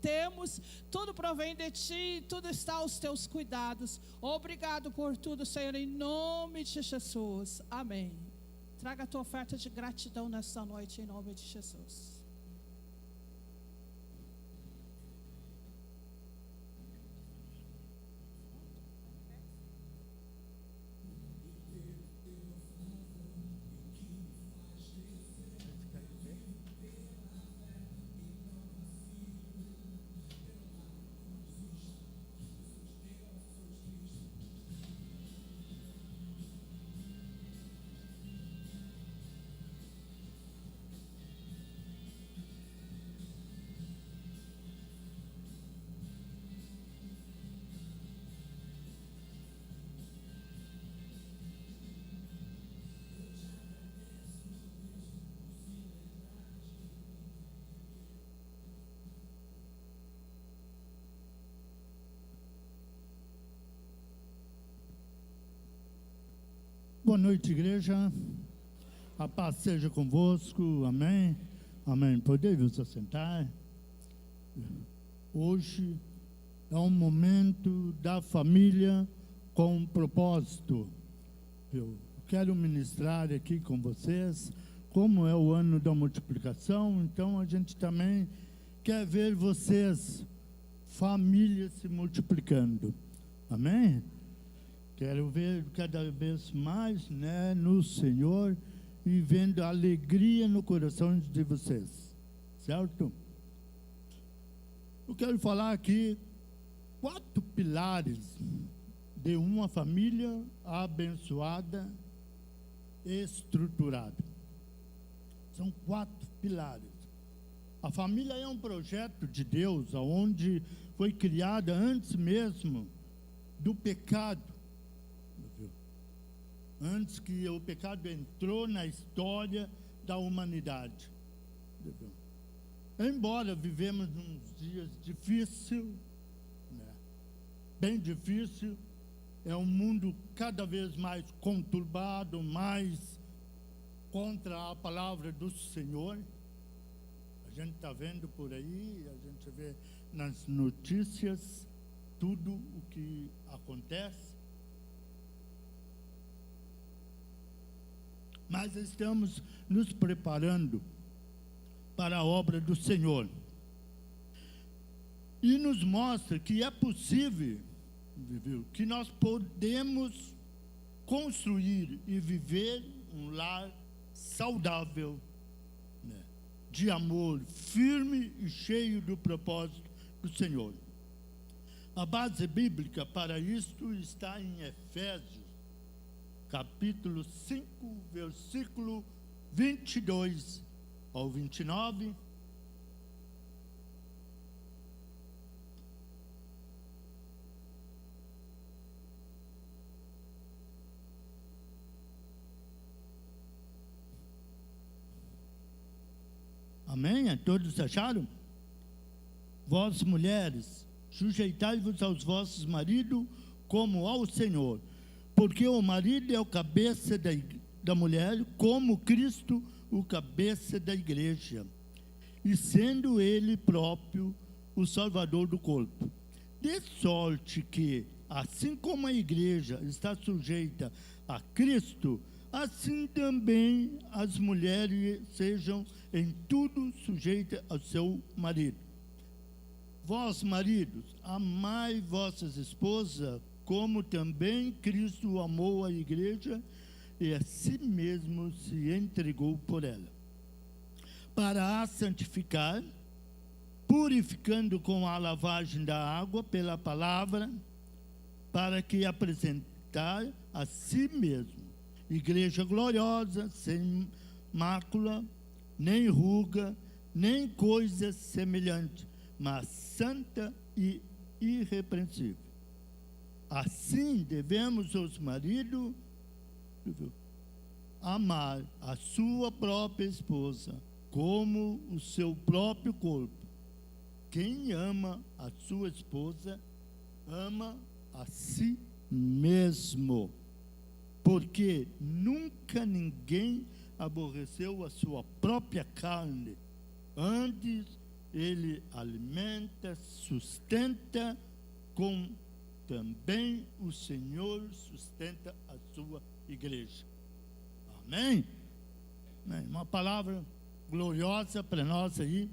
temos, tudo provém de Ti, tudo está aos Teus cuidados. Obrigado por tudo, Senhor, em nome de Jesus. Amém. Traga a tua oferta de gratidão nesta noite, em nome de Jesus. Boa noite, igreja. A paz seja convosco. Amém. Amém. Podemos assentar. Hoje é um momento da família com propósito. Eu quero ministrar aqui com vocês como é o ano da multiplicação. Então a gente também quer ver vocês, família, se multiplicando. Amém? Quero ver cada vez mais, né, no Senhor e vendo a alegria no coração de vocês, certo? Eu quero falar aqui 4 pilares de uma família abençoada e estruturada. São 4 pilares. A família é um projeto de Deus, onde foi criada antes mesmo do pecado. Antes que o pecado entrou na história da humanidade. Embora vivemos uns dias difíceis, né, bem difícil, é um mundo cada vez mais conturbado, mais contra a palavra do Senhor. A gente está vendo por aí, a gente vê nas notícias tudo o que acontece. Mas estamos nos preparando para a obra do Senhor. E nos mostra que é possível, que nós podemos construir e viver um lar saudável, né, de amor, firme e cheio do propósito do Senhor. A base bíblica para isto está em Efésios, capítulo 5, versículo 22 ao 29. Amém? Todos acharam? Vós, mulheres, sujeitai-vos aos vossos maridos como ao Senhor, porque o marido é o cabeça da mulher, como Cristo o cabeça da igreja, e sendo ele próprio o salvador do corpo. De sorte que, assim como a igreja está sujeita a Cristo, assim também as mulheres sejam em tudo sujeitas ao seu marido. Vós, maridos, amai vossas esposas, como também Cristo amou a igreja e a si mesmo se entregou por ela, para a santificar, purificando com a lavagem da água pela palavra, para que apresentar a si mesmo igreja gloriosa, sem mácula, nem ruga, nem coisa semelhante, mas santa e irrepreensível. Assim devemos os maridos amar a sua própria esposa como o seu próprio corpo. Quem ama a sua esposa ama a si mesmo, porque nunca ninguém aborreceu a sua própria carne, antes Ele alimenta, sustenta, como também o Senhor sustenta a sua igreja. Amém? Uma palavra gloriosa para nós aí,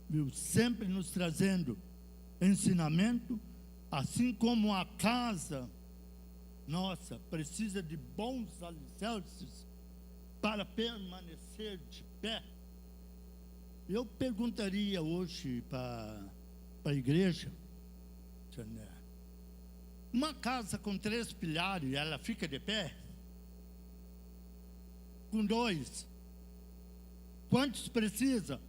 viu? Sempre nos trazendo ensinamento, assim como a casa nossa precisa de bons alicerces para permanecer de pé. Eu perguntaria hoje para a igreja, uma casa com 3 pilares, ela fica de pé? Com 2? Quantos precisa?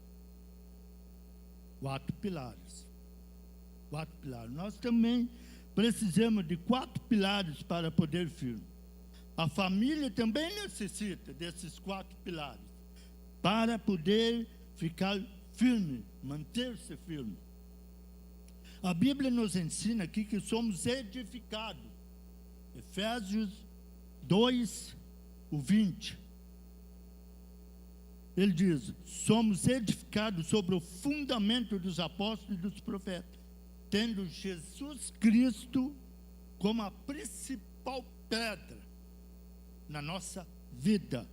4 pilares. 4 pilares. Nós também precisamos de 4 pilares para poder firme. A família também necessita desses 4 pilares para poder ficar firme, manter-se firme. A Bíblia nos ensina aqui que somos edificados. Efésios 2, o 20. Ele diz: somos edificados sobre o fundamento dos apóstolos e dos profetas, tendo Jesus Cristo como a principal pedra na nossa vida.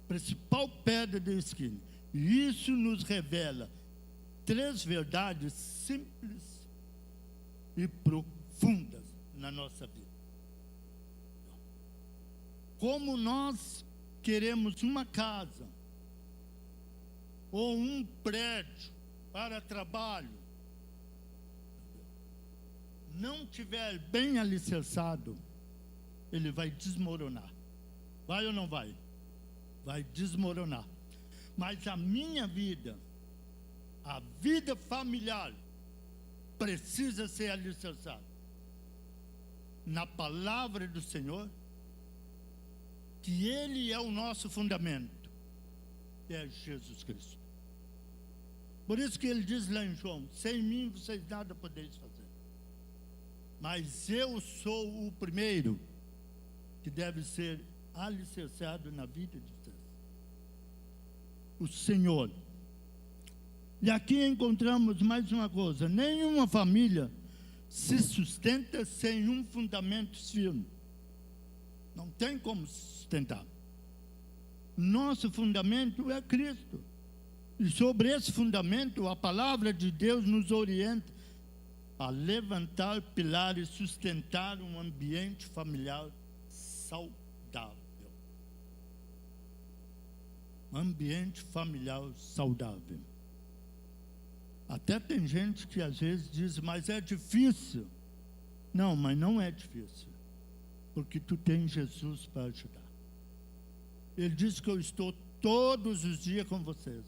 Principal pedra da esquina. E isso nos revela 3 verdades simples e profundas na nossa vida. Como nós queremos uma casa ou um prédio para trabalho, não tiver bem alicerçado, ele vai desmoronar. Vai ou não vai? Vai desmoronar. Mas a minha vida, a vida familiar, precisa ser alicerçada na palavra do Senhor, que Ele é o nosso fundamento, é Jesus Cristo. Por isso que Ele diz lá em João: sem mim vocês nada podeis fazer. Mas eu sou o primeiro que deve ser alicerçado na vida de vocês. O Senhor. E aqui encontramos mais uma coisa: nenhuma família se sustenta sem um fundamento firme. Não tem como sustentar. Nosso fundamento é Cristo. E sobre esse fundamento, a palavra de Deus nos orienta a levantar pilares, sustentar um ambiente familiar saudável. Ambiente familiar saudável. Até tem gente que às vezes diz: mas é difícil. Não, mas não é difícil, porque tu tens Jesus para ajudar. Ele diz que eu estou todos os dias com vocês.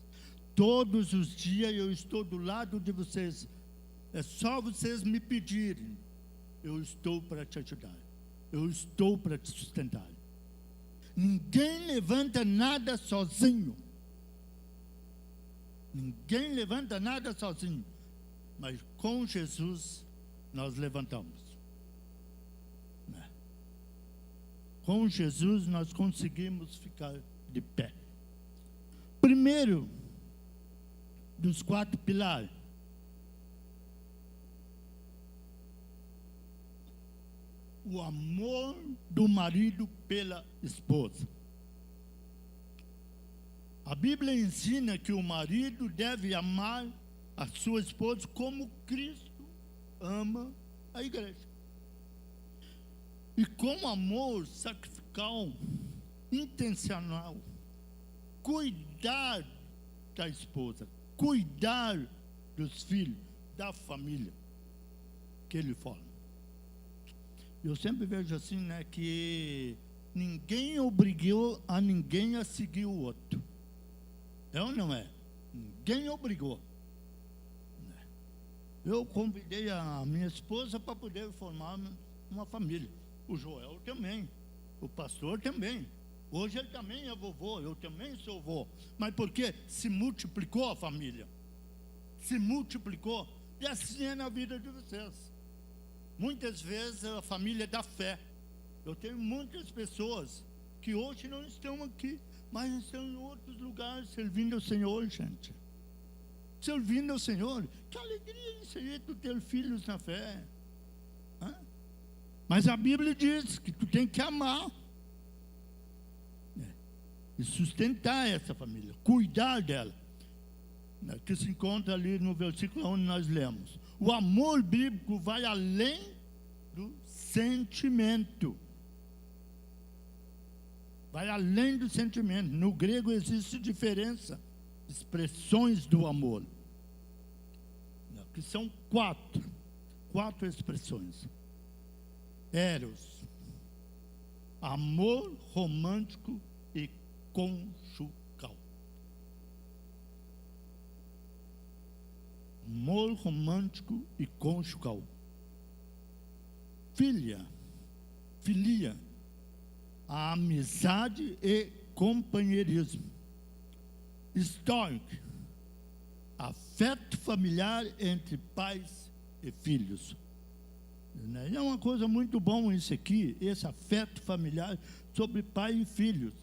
Todos os dias eu estou do lado de vocês. É só vocês me pedirem. Eu estou para te ajudar. Eu estou para te sustentar. Ninguém levanta nada sozinho. Ninguém levanta nada sozinho. Mas com Jesus nós levantamos. Com Jesus nós conseguimos ficar de pé. Primeiro dos 4 pilares, o amor do marido pela esposa. A Bíblia ensina que o marido deve amar a sua esposa como Cristo ama a igreja. E com amor sacrificial, intencional, cuidar da esposa, cuidar dos filhos, da família que ele forma. Eu sempre vejo assim, né, que ninguém obrigou a ninguém a seguir o outro. É ou não é? Ninguém obrigou. Eu convidei a minha esposa para poder formar uma família. O Joel também, o pastor também. Hoje ele também é vovô, eu também sou vô. Mas por quê? Se multiplicou a família. Se multiplicou. E assim é na vida de vocês. Muitas vezes a família da fé. Eu tenho muitas pessoas que hoje não estão aqui, mas estão em outros lugares servindo ao Senhor, gente. servindo ao Senhor. Que alegria isso aí, tu ter filhos na fé. Hã? Mas a Bíblia diz que tu tem que amar, e sustentar essa família, cuidar dela, que se encontra ali no versículo onde nós lemos. O amor bíblico vai além do sentimento. Vai além do sentimento. No grego existe diferença, expressões do amor, que são quatro expressões. Eros, amor romântico e conjugal. Amor romântico e conjugal. Filia, a amizade e companheirismo. Stoic, afeto familiar entre pais e filhos. É uma coisa muito bom isso aqui, esse afeto familiar sobre pai e filhos.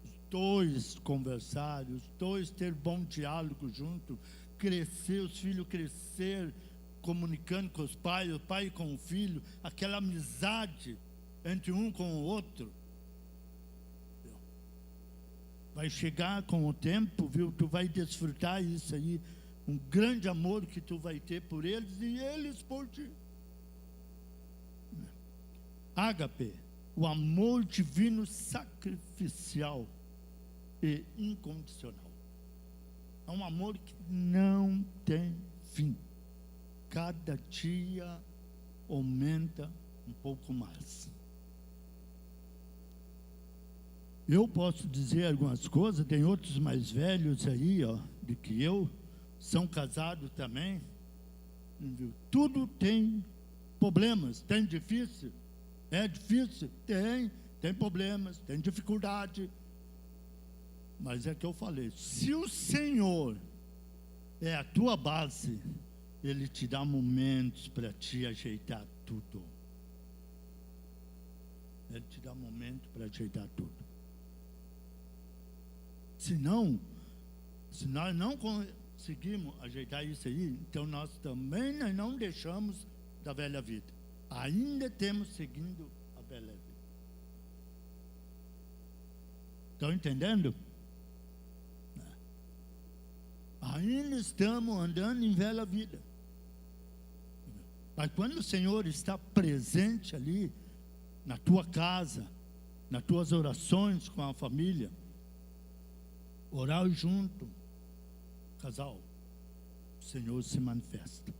Os dois conversarem, os dois ter bom diálogo junto, crescer, os filhos crescer, comunicando com os pais, o pai com o filho, aquela amizade entre um com o outro. Vai chegar com o tempo, viu? Tu vai desfrutar isso aí, um grande amor que tu vai ter por eles e eles por ti. Ágape, o amor divino sacrificial e incondicional. É um amor que não tem fim. Cada dia aumenta um pouco mais. Eu posso dizer algumas coisas, tem outros mais velhos aí, do que eu, são casados também. Viu? Tudo tem problemas, tem difícil. É difícil? Tem problemas, tem dificuldade. Mas é que eu falei, se o Senhor é a tua base, Ele te dá momentos para te ajeitar tudo. Ele te dá momentos para ajeitar tudo. Se nós não conseguimos ajeitar isso aí, então nós também não deixamos da velha vida. Ainda temos seguindo a velha vida. Estão entendendo? Ainda estamos andando em velha vida. Mas quando o Senhor está presente ali, na tua casa, nas tuas orações com a família, orar junto, casal, o Senhor se manifesta.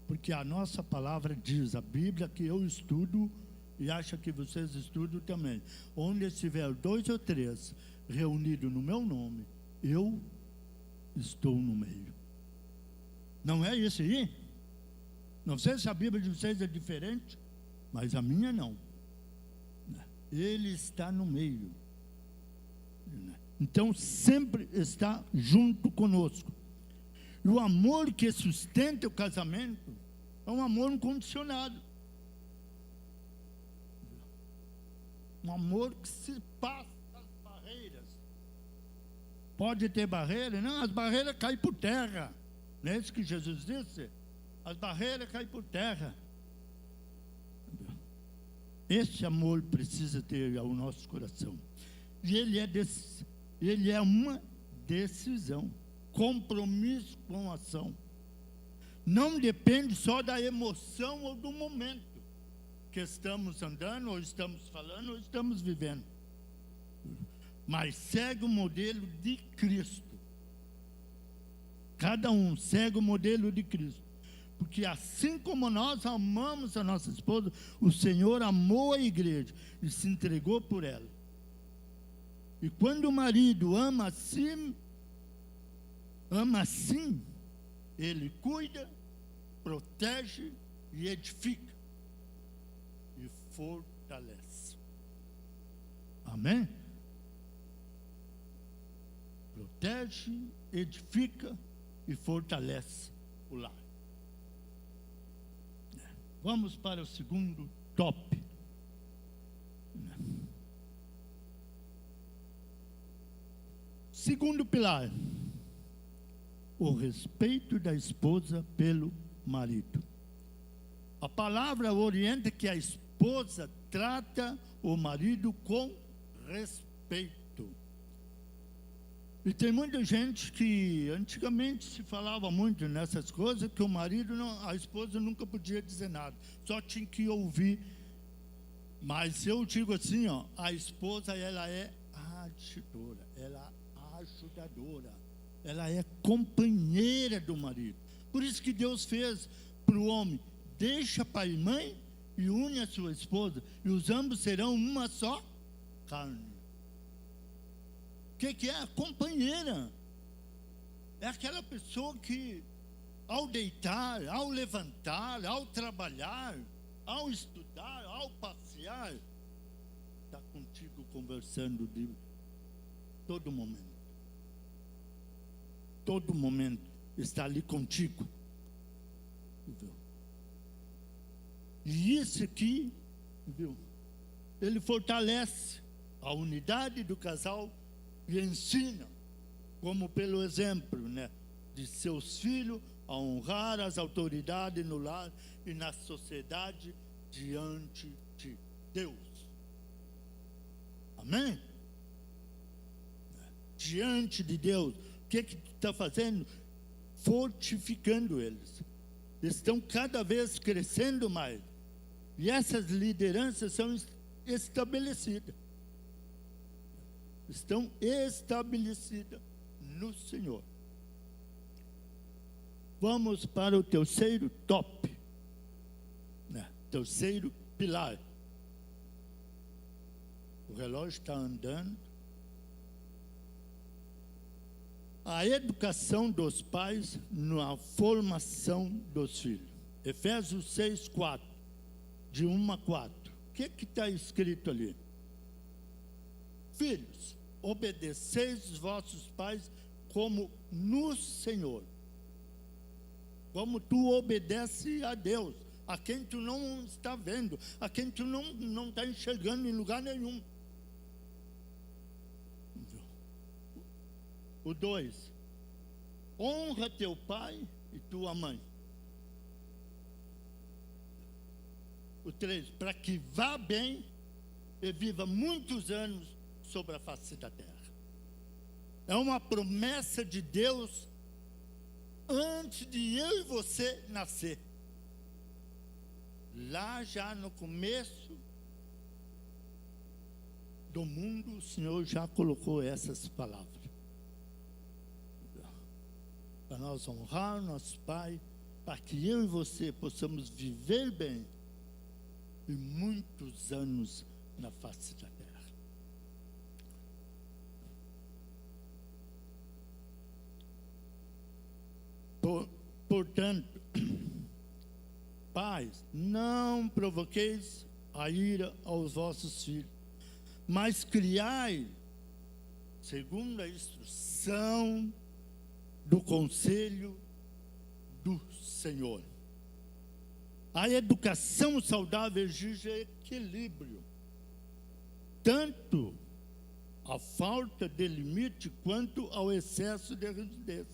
Porque a nossa palavra diz, a Bíblia que eu estudo e acho que vocês estudam também, onde estiver 2 ou 3 reunidos no meu nome, eu estou no meio. Não é isso aí? Não sei se a Bíblia de vocês é diferente, mas a minha não. Ele está no meio. Então sempre está junto conosco. E o amor que sustenta o casamento é um amor incondicionado. Um amor que se passa as barreiras. Pode ter barreira? Não, as barreiras caem por terra. Não é isso que Jesus disse? As barreiras caem por terra. Esse amor precisa ter ao nosso coração. E ele é uma decisão, compromisso com a ação. Não depende só da emoção ou do momento que estamos andando, ou estamos falando, ou estamos vivendo. Mas segue o modelo de Cristo. Cada um segue o modelo de Cristo. Porque assim como nós amamos a nossa esposa, o Senhor amou a igreja e se entregou por ela. E quando o marido ama assim, ele cuida, protege e edifica e fortalece. Amém? Protege, edifica e fortalece o lar. Vamos para o segundo top. Segundo pilar, o respeito da esposa pelo marido. A palavra orienta que a esposa trata o marido com respeito. E tem muita gente que antigamente se falava muito nessas coisas, que o marido, não, a esposa nunca podia dizer nada, só tinha que ouvir. Mas eu digo assim, ó, a esposa, ela é ajudadora, ela é ajudadora, ela é companheira do marido. Por isso que Deus fez para o homem: deixa pai e mãe e une a sua esposa, e os ambos serão uma só carne. O que é? A companheira. É aquela pessoa que, ao deitar, ao levantar, ao trabalhar, ao estudar, ao passear, está contigo conversando de todo momento. Todo momento está ali contigo. E isso aqui, viu? Ele fortalece a unidade do casal e ensina, como pelo exemplo, né, de seus filhos, a honrar as autoridades no lar e na sociedade diante de Deus. Amém? Diante de Deus. O que está fazendo? Fortificando eles. Estão cada vez crescendo mais. E essas lideranças são estabelecidas. Estão estabelecidas no Senhor. Vamos para o terceiro top. Né? Terceiro pilar. O relógio está andando. A educação dos pais na formação dos filhos. Efésios 6, 4. De 1 a 4. O que está escrito ali? Filhos, obedeceis os vossos pais como no Senhor. Como tu obedece a Deus, a quem tu não está vendo, a quem tu não está enxergando em lugar nenhum. O 2, honra teu pai e tua mãe. O 3, para que vá bem e viva muitos anos sobre a face da terra. É uma promessa de Deus antes de eu e você nascer. Lá já no começo do mundo, o Senhor já colocou essas palavras. Para nós honrar nosso Pai, para que eu e você possamos viver bem e muitos anos na face da terra. Portanto, pais, não provoqueis a ira aos vossos filhos, mas criai segundo a instrução do conselho do Senhor. A educação saudável exige equilíbrio, tanto a falta de limite quanto ao excesso de rigidez.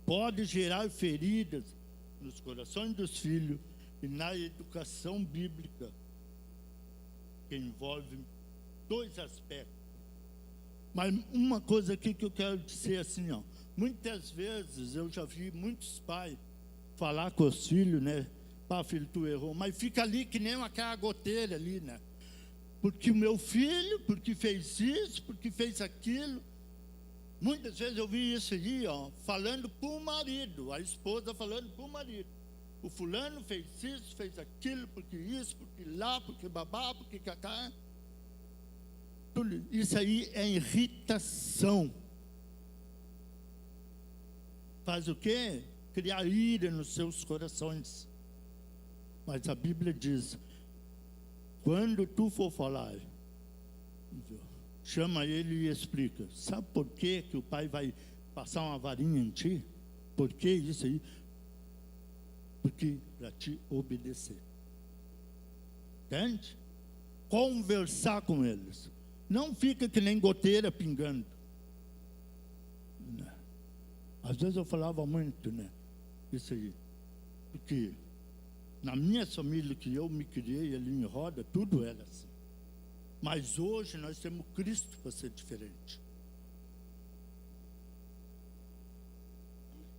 Pode gerar feridas nos corações dos filhos e na educação bíblica, que envolve dois aspectos. Mas uma coisa aqui que eu quero dizer assim, ó, muitas vezes eu já vi muitos pais falar com os filhos, né? Pá, filho, tu errou, mas fica ali que nem aquela goteira ali, né? Porque o meu filho, porque fez isso, porque fez aquilo. Muitas vezes eu vi isso aí, ó, falando para o marido, a esposa falando para o marido. O fulano fez isso, fez aquilo, porque isso, porque lá, porque babá, porque cacá. Isso aí é irritação. Faz o quê? Criar ira nos seus corações. Mas a Bíblia diz, quando tu for falar, chama ele e explica. Sabe por que o pai vai passar uma varinha em ti? Por que isso aí? Porque para te obedecer. Entende? Conversar com eles. Não fica que nem goteira pingando. Às vezes eu falava muito, né? Isso aí. Porque na minha família que eu me criei ali em Roda, tudo era assim. Mas hoje nós temos Cristo para ser diferente.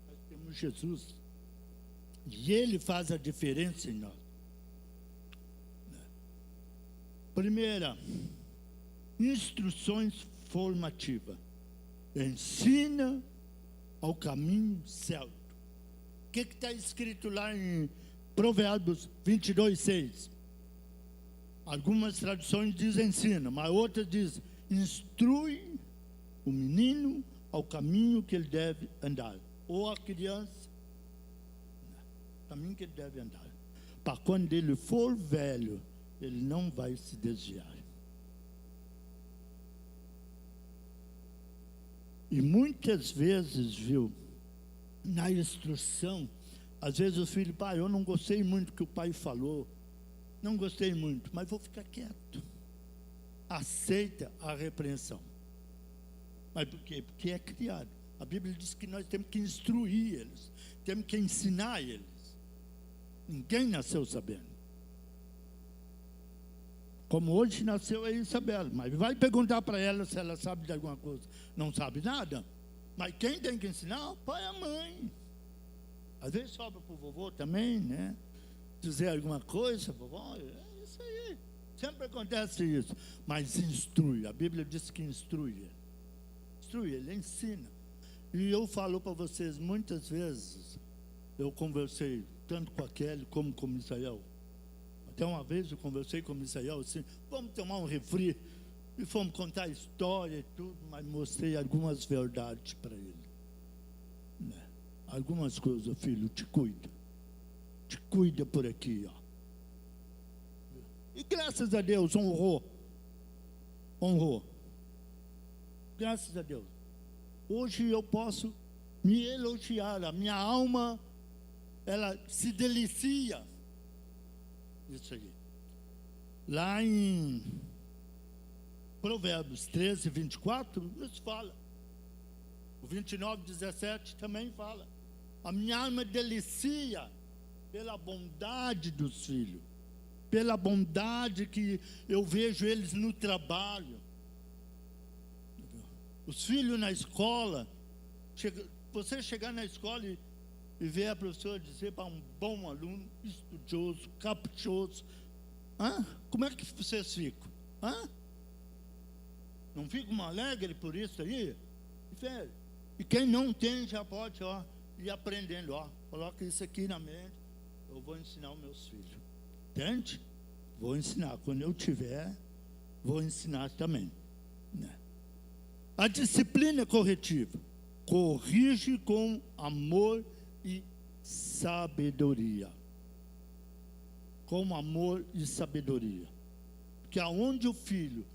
Nós temos Jesus. E Ele faz a diferença em nós. Primeira, instruções formativas. Ensina ao caminho certo. O que está escrito lá em Provérbios 22:6? Algumas traduções dizem ensina, mas outras dizem instrui o menino ao caminho que ele deve andar. Ou a criança, o caminho que ele deve andar. Para quando ele for velho, ele não vai se desviar. E muitas vezes, viu, na instrução, às vezes o filho, pai, eu não gostei muito do que o pai falou, não gostei muito, mas vou ficar quieto. Aceita a repreensão. Mas por quê? Porque é criado. A Bíblia diz que nós temos que instruir eles, temos que ensinar eles. Ninguém nasceu sabendo. Como hoje nasceu a Isabela, mas vai perguntar para ela se ela sabe de alguma coisa. Não sabe nada. Mas quem tem que ensinar? O pai e a mãe. Às vezes sobra para o vovô também, né? Dizer alguma coisa, vovó, é isso aí. Sempre acontece isso. Mas instrui. A Bíblia diz que instrui ele. Instrui ele, ensina. E eu falo para vocês, muitas vezes, eu conversei tanto com a Kelly como com o Misael. Até uma vez eu conversei com o Misael assim, vamos tomar um refri. E fomos contar a história e tudo, mas mostrei algumas verdades para ele. Né? Algumas coisas, filho, te cuida. Te cuida por aqui, ó. E graças a Deus, honrou. Honrou. Graças a Deus. Hoje eu posso me elogiar. A minha alma, ela se delicia. Isso aí. Lá em Provérbios 13, 24, nos fala. O 29, 17 também fala. A minha alma delicia pela bondade dos filhos, pela bondade que eu vejo eles no trabalho. Os filhos na escola, você chegar na escola e ver a professora dizer para um bom aluno, estudioso, caprichoso, como é que vocês ficam? Não ficam alegres por isso aí? E quem não tem já pode ir aprendendo. Coloca isso aqui na mente, eu vou ensinar os meus filhos. Entende? Vou ensinar. Quando eu tiver, vou ensinar também. Né? A disciplina corretiva corrige com amor e sabedoria. Com amor e sabedoria. Porque aonde o filho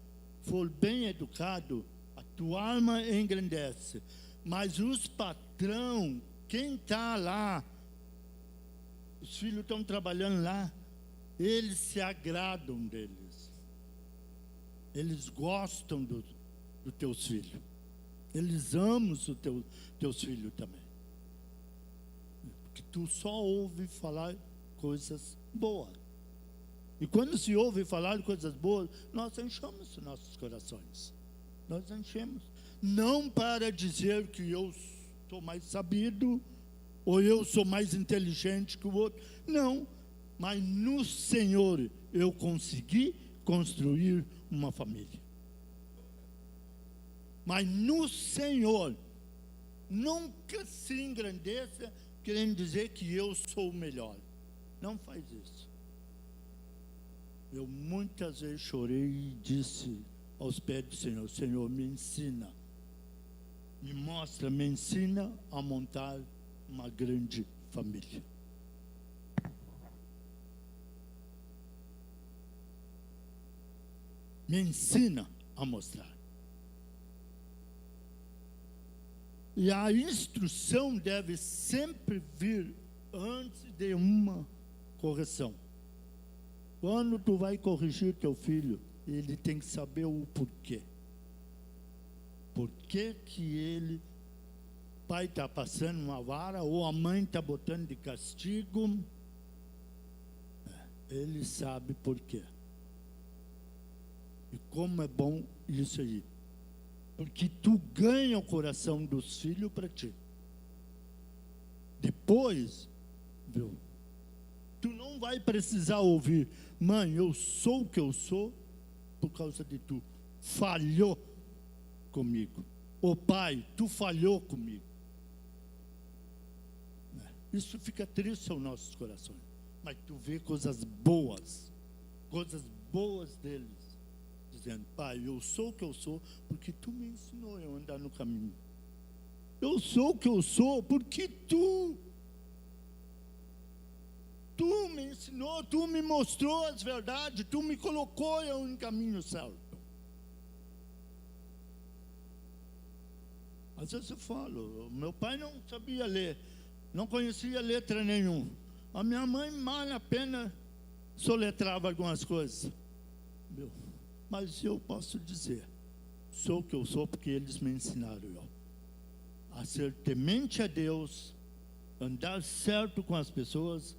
for bem educado, a tua alma engrandece. Mas os patrão, quem está lá, os filhos estão trabalhando lá, eles se agradam deles. Eles gostam dos teus filhos. Eles amam os teus filhos também. Porque tu só ouve falar coisas boas. E quando se ouve falar coisas boas, nós enchemos os nossos corações. Nós enchemos. Não para dizer que eu sou mais sabido, ou eu sou mais inteligente que o outro. Não. Mas no Senhor eu consegui construir uma família. Mas no Senhor, nunca se engrandeça querendo dizer que eu sou o melhor. Não faz isso. Eu muitas vezes chorei e disse aos pés do Senhor, Senhor, me ensina, me mostra, me ensina a montar uma grande família. Me ensina a mostrar. E a instrução deve sempre vir antes de uma correção. Quando tu vai corrigir teu filho, ele tem que saber o porquê. Por que que ele pai está passando uma vara, ou a mãe está botando de castigo, ele sabe por quê. E como é bom isso aí. Porque tu ganha o coração dos filhos para ti. Depois, viu, tu não vai precisar ouvir: mãe, eu sou o que eu sou por causa de tu. Falhou comigo. Ô pai, tu falhou comigo. Isso fica triste aos nossos corações. Mas tu vê coisas boas deles, dizendo: pai, eu sou o que eu sou porque tu me ensinou a andar no caminho. Eu sou o que eu sou porque tu me ensinou, tu me mostrou as verdades, tu me colocou em caminho certo. Às vezes eu falo: meu pai não sabia ler, não conhecia letra nenhuma. A minha mãe, mal a pena, soletrava algumas coisas. Mas eu posso dizer: sou o que eu sou porque eles me ensinaram a ser temente a Deus, andar certo com as pessoas,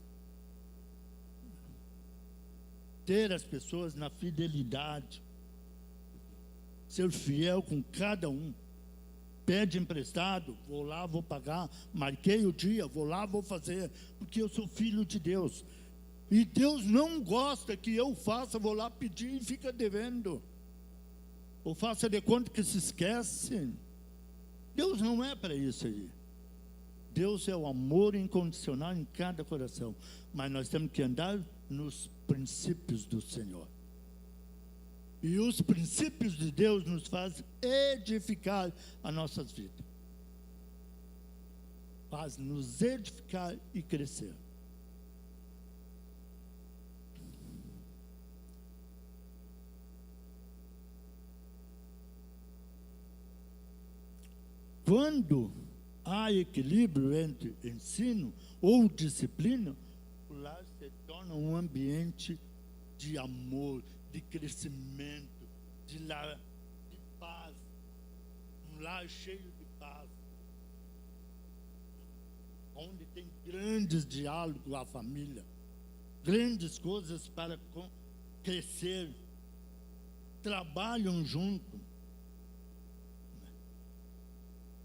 ter as pessoas na fidelidade, ser fiel com cada um. Pede emprestado, vou lá, vou pagar. Marquei o dia, vou lá, vou fazer, porque eu sou filho de Deus. E Deus não gosta que eu faça, vou lá pedir e fica devendo. Ou faça de conta que se esquece. Deus não é para isso aí. Deus é o amor incondicional em cada coração. Mas nós temos que andar nos princípios do Senhor. E os princípios de Deus nos fazem edificar as nossas vidas. Faz nos edificar e crescer. Quando há equilíbrio entre ensino ou disciplina, o lar se torna um ambiente de amor, de crescimento, de paz, um lar cheio de paz, onde tem grandes diálogos com a família, grandes coisas para crescer, trabalham junto.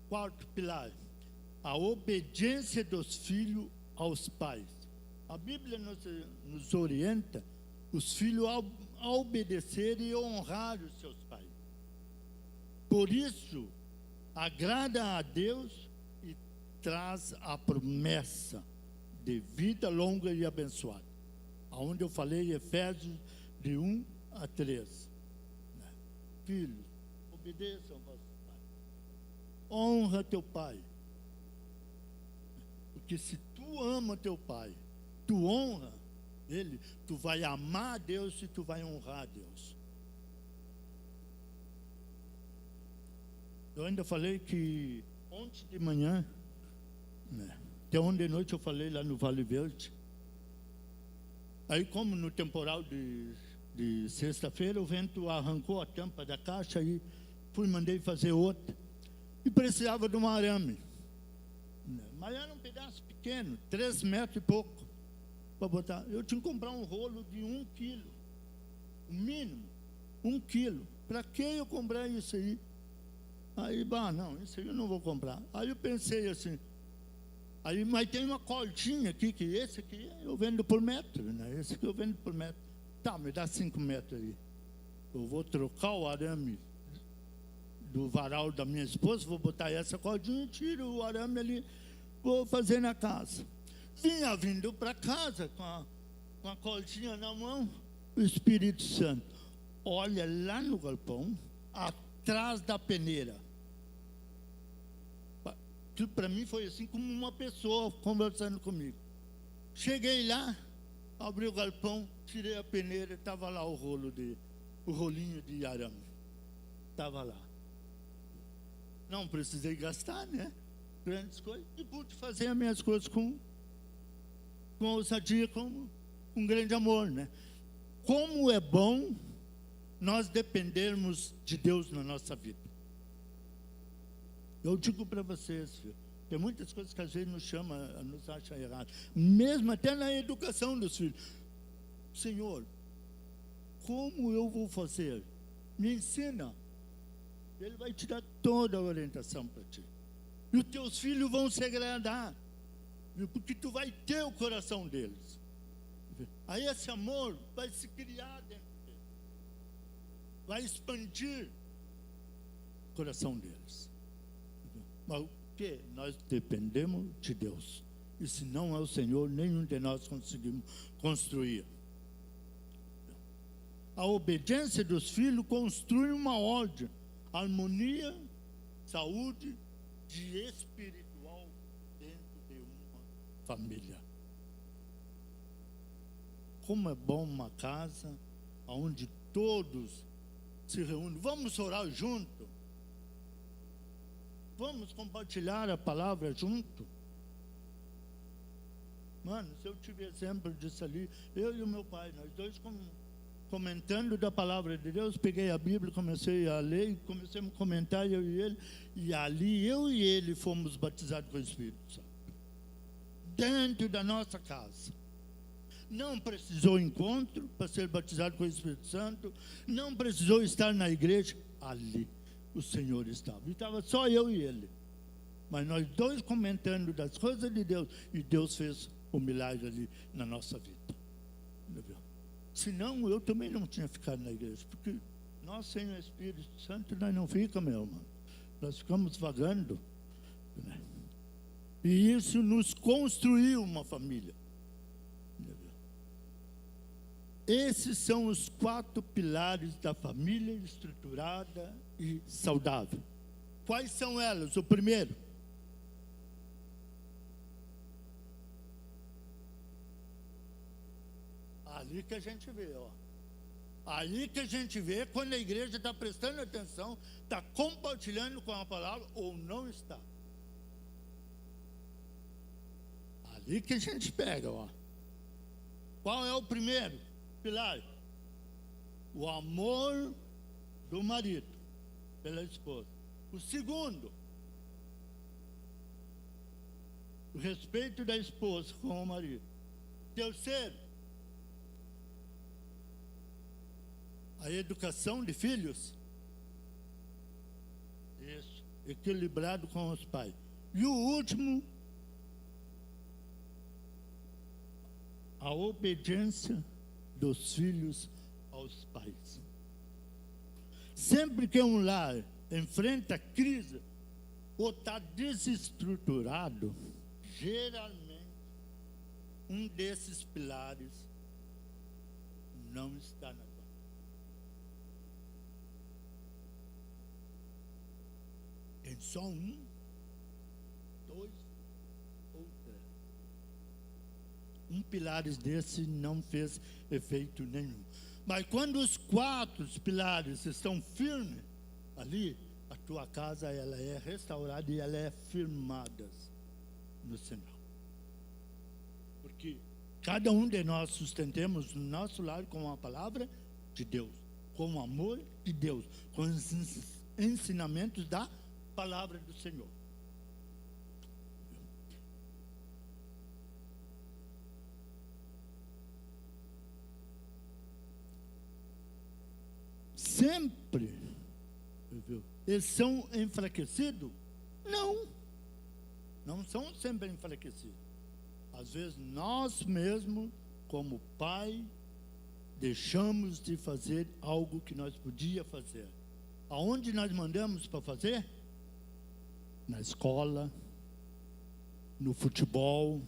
Quarto pilar: a obediência dos filhos aos pais. A Bíblia nos orienta os filhos a obedecer e honrar os seus pais. Por isso, agrada a Deus e traz a promessa de vida longa e abençoada. Aonde eu falei, Efésios de 1 a 3. Filhos, obedeçam aos vossos pais. Honra teu pai. Porque se tu ama teu pai, tu honra ele, tu vai amar a Deus e tu vai honrar a Deus. Eu ainda falei que ontem de manhã, até ontem de noite eu falei lá no Vale Verde. Aí, como no temporal de sexta-feira, o vento arrancou a tampa da caixa e mandei fazer outra. E precisava de um arame. Mas era um pedaço pequeno, 3 metros e pouco. Para botar, eu tinha que comprar um rolo de 1 quilo, o mínimo, 1 quilo. Para que eu comprar isso aí? Aí, não, isso aí eu não vou comprar. Aí eu pensei assim, mas tem uma cordinha aqui, que esse aqui eu vendo por metro, né? Esse aqui eu vendo por metro. Tá, me dá 5 metros aí. Eu vou trocar o arame do varal da minha esposa, vou botar essa cordinha, tiro o arame ali, vou fazer na casa. Vinha vindo para casa com a cordinha na mão, o Espírito Santo olha lá no galpão, atrás da peneira. Aquilo para mim foi assim como uma pessoa conversando comigo. Cheguei lá, abri o galpão, tirei a peneira, estava lá o rolinho de arame. Estava lá. Não precisei gastar, né? Grandes coisas. E pude fazer as minhas coisas com ousadia, com grande amor, né? Como é bom nós dependermos de Deus na nossa vida. Eu digo para vocês, filho, Tem muitas coisas que às vezes nos acha errado. Mesmo até na educação dos filhos. Senhor, como eu vou fazer? Me ensina. Ele vai te dar toda a orientação para ti. E os teus filhos vão se agradar. Porque tu vai ter o coração deles. Aí esse amor vai se criar dentro deles. Vai expandir o coração deles. Mas o que? Nós dependemos de Deus. E se não é o Senhor, nenhum de nós conseguimos construir. A obediência dos filhos constrói uma ordem, harmonia, saúde de espiritual dentro de uma família. Como é bom uma casa onde todos se reúnem. Vamos orar junto. Vamos compartilhar a palavra junto. Mano, se eu tive exemplo disso ali, eu e o meu pai, nós dois comentando da palavra de Deus, peguei a Bíblia, comecei a ler, comecei a comentar, eu e ele, e ali eu e ele fomos batizados com o Espírito Santo. Dentro da nossa casa. Não precisou encontro para ser batizado com o Espírito Santo, não precisou estar na igreja, ali o Senhor estava. E estava só eu e ele. Mas nós dois comentando das coisas de Deus, e Deus fez o milagre ali na nossa vida. Senão eu também não tinha ficado na igreja, porque nós sem o Espírito Santo nós não ficamos, meu irmão. Nós ficamos vagando. Né? E isso nos construiu uma família. Esses são os 4 pilares da família estruturada e saudável. Quais são elas? O primeiro, ali que a gente vê, ó. Ali que a gente vê quando a igreja está prestando atenção, está compartilhando com a palavra ou não está. Ali que a gente pega, ó. Qual é o primeiro pilar? O amor do marido pela esposa. O segundo, o respeito da esposa com o marido. Terceiro, a educação de filhos. Isso, equilibrado com os pais. E o último, a obediência dos filhos aos pais. Sempre que um lar enfrenta crise ou está desestruturado, geralmente um desses pilares não está na base. Tem só um, 2 ou 3. Um pilares desse não fez efeito nenhum. Mas quando os 4 pilares estão firmes, ali, a tua casa ela é restaurada e ela é firmada no Senhor. Porque cada um de nós sustentemos o nosso lar com a palavra de Deus, com o amor de Deus, com os ensinamentos da palavra do Senhor. Sempre eles são enfraquecidos? Não são sempre enfraquecidos. Às vezes nós mesmos, como pai, deixamos de fazer algo que nós podíamos fazer. Aonde nós mandamos para fazer? Na escola, no futebol.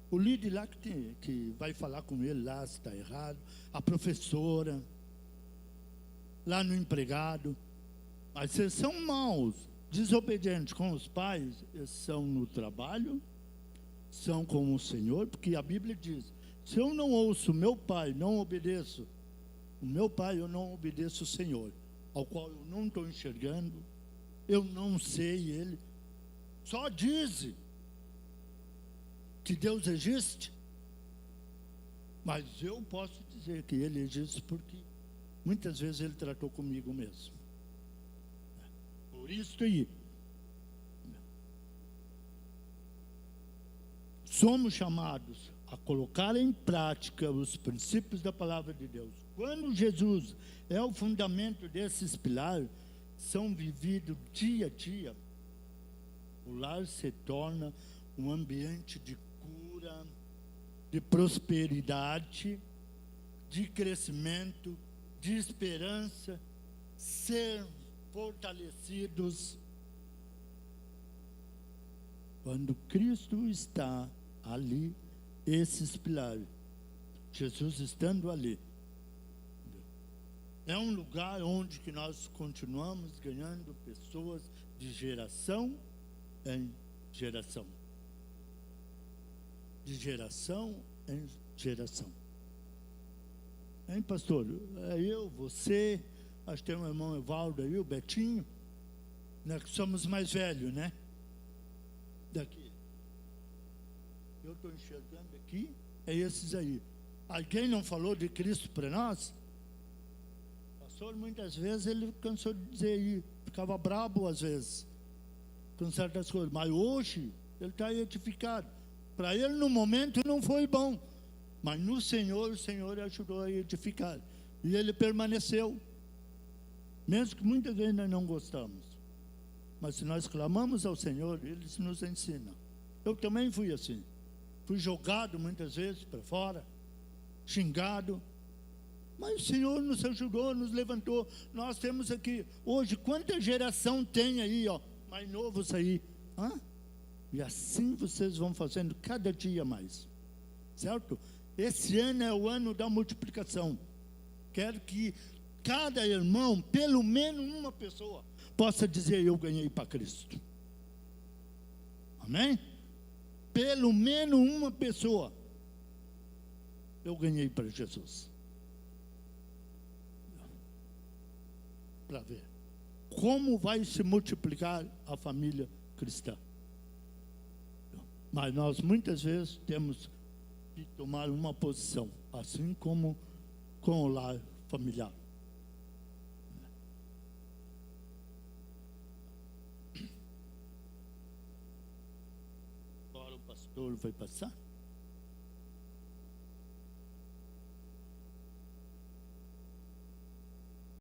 O líder lá que vai falar com ele lá se está errado, a professora, lá no empregado. Mas se são maus, desobedientes com os pais, eles são no trabalho, são com o Senhor, porque a Bíblia diz: se eu não ouço meu pai, não obedeço o meu pai, eu não obedeço o Senhor, ao qual eu não estou enxergando, eu não sei ele. Só diz que Deus existe, mas eu posso dizer que ele existe porque muitas vezes ele tratou comigo mesmo. Por isso aí, somos chamados a colocar em prática os princípios da palavra de Deus. Quando Jesus é o fundamento desses pilares, são vividos dia a dia, o lar se torna um ambiente de cura, de prosperidade, de crescimento, de esperança, ser fortalecidos. Quando Cristo está ali, esses pilares, Jesus estando ali, é um lugar onde que nós continuamos ganhando pessoas de geração em geração. De geração em geração. Hein, pastor? É eu, você, acho que tem um irmão Evaldo aí, o Betinho, né, que somos mais velhos, né? Daqui. Eu estou enxergando aqui, é esses aí. Alguém não falou de Cristo para nós? Pastor, muitas vezes ele cansou de dizer aí, ficava brabo às vezes, com certas coisas, mas hoje ele está edificado. Para ele no momento não foi bom, mas no Senhor, o Senhor ajudou a edificar. E ele permaneceu, mesmo que muitas vezes nós não gostamos. Mas se nós clamamos ao Senhor, Ele nos ensina. Eu também fui assim. Fui jogado muitas vezes para fora, xingado. Mas o Senhor nos ajudou, nos levantou. Nós temos aqui, hoje, quanta geração tem aí, ó, mais novos aí. Hã? E assim vocês vão fazendo cada dia mais. Certo? Esse ano é o ano da multiplicação. Quero que cada irmão, pelo menos uma pessoa, possa dizer: eu ganhei para Cristo. Amém? Pelo menos uma pessoa, eu ganhei para Jesus. Para ver como vai se multiplicar a família cristã. Mas nós muitas vezes temos que tomar uma posição, assim como com o lar familiar. Agora o pastor vai passar.